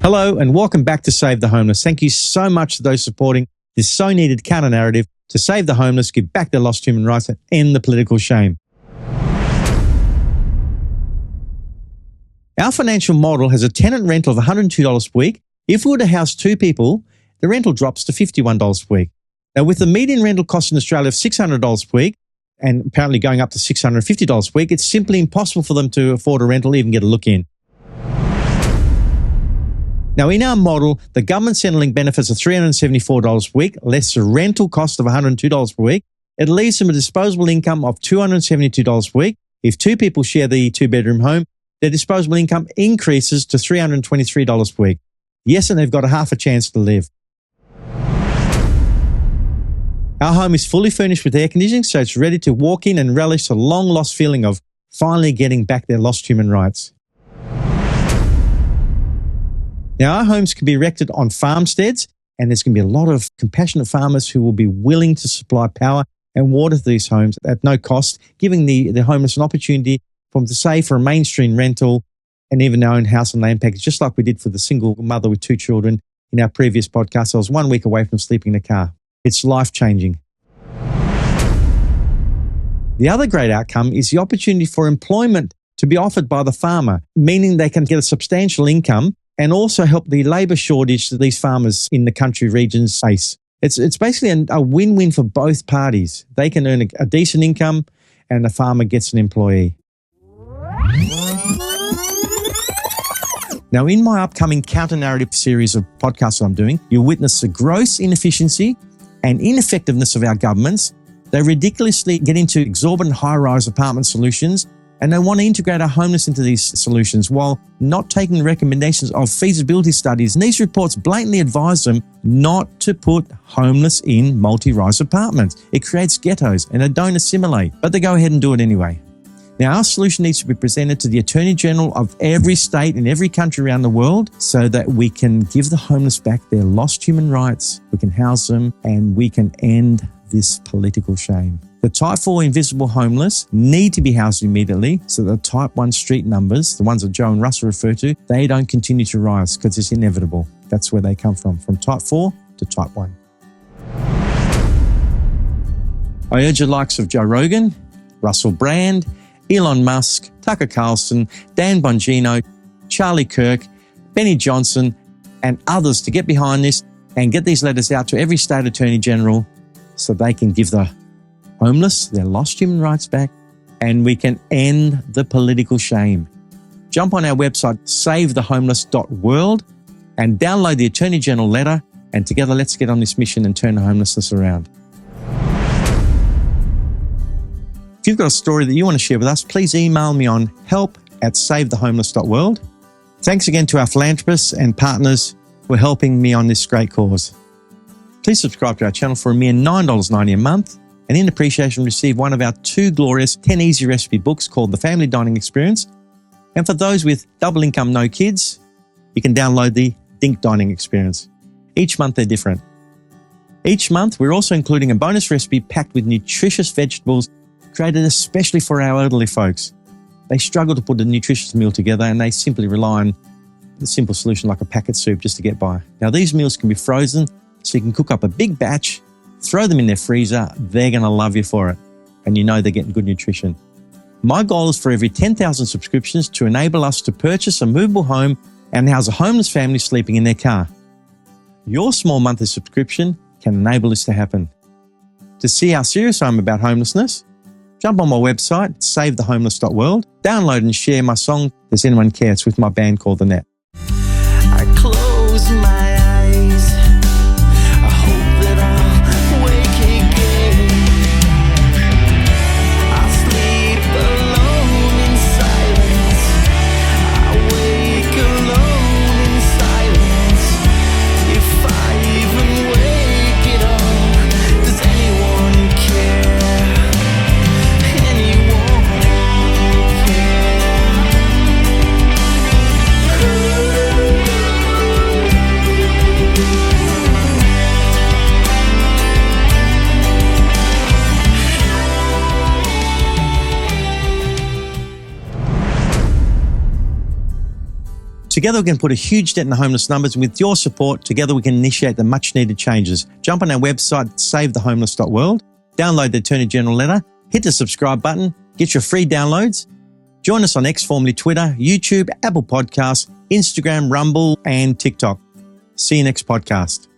Hello and welcome back to Save the Homeless. Thank you so much to those supporting this so needed counter narrative to save the homeless, give back their lost human rights and end the political shame. Our financial model has a tenant rental of $102 per week. If we were to house two people, the rental drops to $51 per week. Now, with the median rental cost in Australia of $600 per week, and apparently going up to $650 per week, it's simply impossible for them to afford a rental, even get a look in. Now, in our model, the government Centrelink benefits of $374 per week, less the rental cost of $102 per week. It leaves them a disposable income of $272 per week. If two people share the two-bedroom home, their disposable income increases to $323 per week. Yes, and they've got a half a chance to live. Our home is fully furnished with air conditioning, so it's ready to walk in and relish the long-lost feeling of finally getting back their lost human rights. Now, our homes can be erected on farmsteads, and there's going to be a lot of compassionate farmers who will be willing to supply power and water to these homes at no cost, giving the homeless an opportunity for them to save for a mainstream rental and even their own house and land package, just like we did for the single mother with two children in our previous podcast. I was 1 week away from sleeping in a car. It's life-changing. The other great outcome is the opportunity for employment to be offered by the farmer, meaning they can get a substantial income and also help the labour shortage that these farmers in the country regions face. It's basically a win-win for both parties. They can earn a decent income and the farmer gets an employee. Now, in my upcoming counter-narrative series of podcasts I'm doing, you'll witness the gross inefficiency and ineffectiveness of our governments. They ridiculously get into exorbitant high-rise apartment solutions, and they want to integrate our homeless into these solutions while not taking the recommendations of feasibility studies. And these reports blatantly advise them not to put homeless in multi-rise apartments. It creates ghettos and they don't assimilate, but they go ahead and do it anyway. Now, our solution needs to be presented to the Attorney General of every state in every country around the world so that we can give the homeless back their lost human rights, we can house them, and we can end this political shame. The Type 4 invisible homeless need to be housed immediately so that the Type 1 street numbers, the ones that Joe and Russell refer to, they don't continue to rise because it's inevitable. That's where they come from Type 4 to Type 1. I urge the likes of Joe Rogan, Russell Brand, Elon Musk, Tucker Carlson, Dan Bongino, Charlie Kirk, Benny Johnson, and others to get behind this and get these letters out to every state attorney general so they can give the homeless their lost human rights back and we can end the political shame. Jump on our website, savethehomeless.world, and download the Attorney General letter, and together let's get on this mission and turn homelessness around. If you've got a story that you want to share with us, please email me on help@savethehomeless.world. Thanks again to our philanthropists and partners for helping me on this great cause. Please subscribe to our channel for a mere $9.90 a month, and in appreciation receive one of our 2 glorious 10 easy recipe books called The Family Dining Experience. And for those with double income, no kids, you can download the Dink Dining Experience. Each month they're different. Each month we're also including a bonus recipe packed with nutritious vegetables created especially for our elderly folks. They struggle to put a nutritious meal together and they simply rely on the simple solution like a packet soup just to get by. Now these meals can be frozen so you can cook up a big batch, throw them in their freezer. They're going to love you for it. And you know they're getting good nutrition. My goal is for every 10,000 subscriptions to enable us to purchase a movable home and house a homeless family sleeping in their car. Your small monthly subscription can enable this to happen. To see how serious I am about homelessness, jump on my website, savethehomeless.world, download and share my song, Does Anyone Care? It's with my band called The Net. I close my eyes. I hope that I'll wake again. I sleep alone in silence. I wake alone in silence. If I even wake at all, does anyone care? Anyone care? Together we can put a huge dent in the homeless numbers, and with your support, together we can initiate the much needed changes. Jump on our website, savethehomeless.world, download the Attorney General letter, hit the subscribe button, get your free downloads. Join us on X, formerly Twitter, YouTube, Apple Podcasts, Instagram, Rumble, and TikTok. See you next podcast.